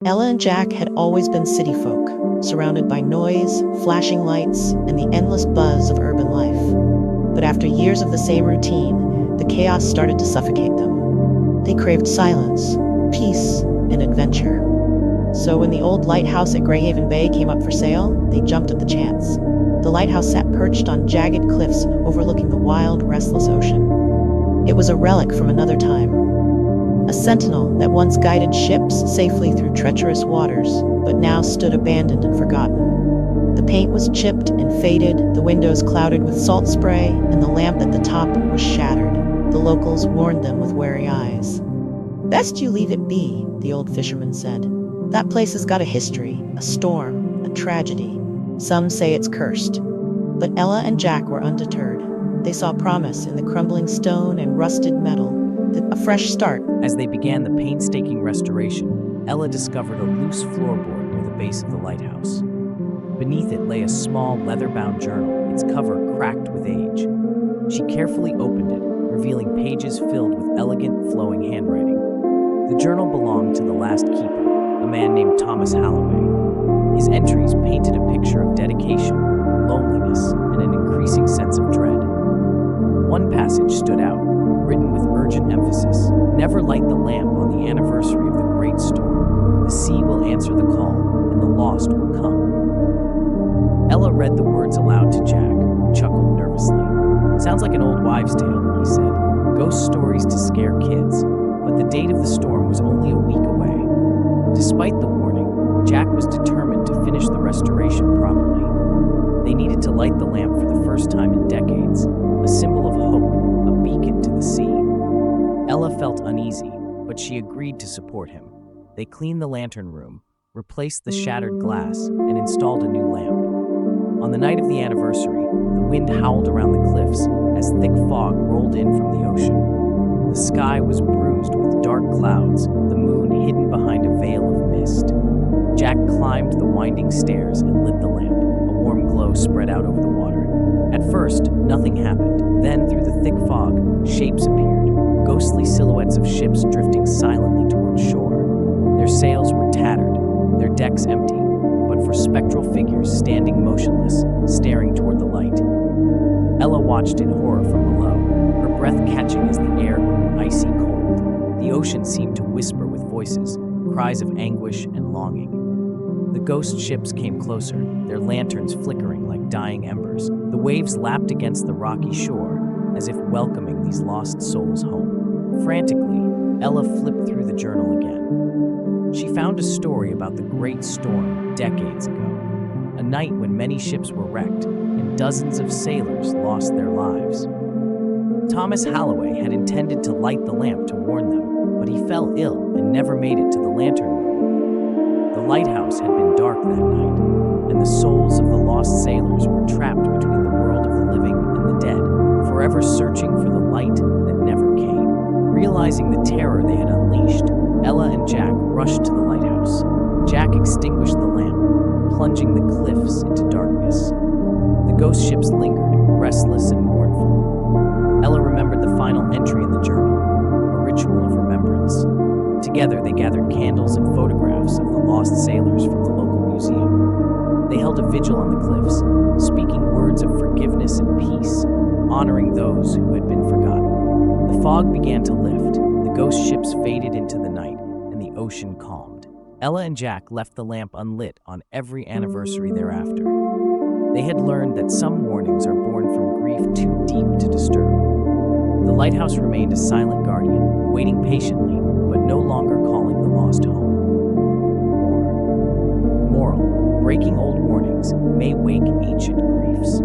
Ella and Jack had always been city folk, surrounded by noise, flashing lights, and the endless buzz of urban life. But after years of the same routine, the chaos started to suffocate them. They craved silence, peace, and adventure. So when the old lighthouse at Greyhaven Bay came up for sale, they jumped at the chance. The lighthouse sat perched on jagged cliffs overlooking the wild, restless ocean. It was a relic from another time, a sentinel that once guided ships safely through treacherous waters, but now stood abandoned and forgotten. The paint was chipped and faded, the windows clouded with salt spray, and the lamp at the top was shattered. The locals warned them with wary eyes. "Best you leave it be," the old fisherman said. "That place has got a history, a storm, a tragedy. Some say it's cursed." But Ella and Jack were undeterred. They saw promise in the crumbling stone and rusted metal, a fresh start. As they began the painstaking restoration, Ella discovered a loose floorboard near the base of the lighthouse. Beneath it lay a small leather-bound journal, its cover cracked with age. She carefully opened it, revealing pages filled with elegant, flowing handwriting. The journal belonged to the last keeper, a man named Thomas Halloway. His entries painted a picture of dedication, loneliness, and an increasing sense of dread. One passage stood out, written with urgent emphasis: "Never light the lamp on the anniversary of the great storm. The sea will answer the call, and the lost will come." Ella read the words aloud to Jack, who chuckled nervously. "Sounds like an old wives' tale," he said. "Ghost stories to scare kids." But the date of the storm was only a week away. Despite the warning, Jack was determined to finish the restoration properly. They needed to light the lamp for the first time in decades, a symbol of hope, a beacon to the sea. Ella felt uneasy, but she agreed to support him. They cleaned the lantern room, replaced the shattered glass, and installed a new lamp. On the night of the anniversary, the wind howled around the cliffs as thick fog rolled in from the ocean. The sky was bruised with dark clouds, the moon hidden behind a veil of mist. Jack climbed the winding stairs and lit the lamp. A warm glow spread out over the water. At first, nothing happened. Then, through the thick fog, shapes appeared, ghostly silhouettes of ships drifting silently toward shore. Their sails were tattered, their decks empty, but for spectral figures standing motionless, staring toward the light. Ella watched in horror from below, her breath catching as the air grew icy cold. The ocean seemed to whisper with voices, cries of anguish and longing. The ghost ships came closer, their lanterns flickering like dying embers. The waves lapped against the rocky shore, as if welcoming these lost souls home. Frantically, Ella flipped through the journal again. She found a story about the Great Storm decades ago, a night when many ships were wrecked and dozens of sailors lost their lives. Thomas Halloway had intended to light the lamp to warn them, but he fell ill and never made it to the lantern room. The lighthouse had been dark that night, and the souls of the lost sailors were trapped between the world of the living and the dead, forever searching for the light that never came. Realizing the terror they had unleashed, Ella and Jack rushed to the lighthouse. Jack extinguished the lamp, plunging the cliffs into darkness. The ghost ships lingered, restless and mournful. Ella remembered the final entry in the journal, a ritual of remembrance. Together, they gathered candles and photographs of the lost sailors from the local museum. They held a vigil on the cliffs, speaking words of forgiveness and peace, honoring those who had been forgotten. The fog began to lift, the ghost ships faded into the night, and the ocean calmed. Ella and Jack left the lamp unlit on every anniversary thereafter. They had learned that some warnings are born from grief too deep to disturb. The lighthouse remained a silent guardian, waiting patiently, but no longer calling the lost home. Moral: breaking old warnings may wake ancient griefs.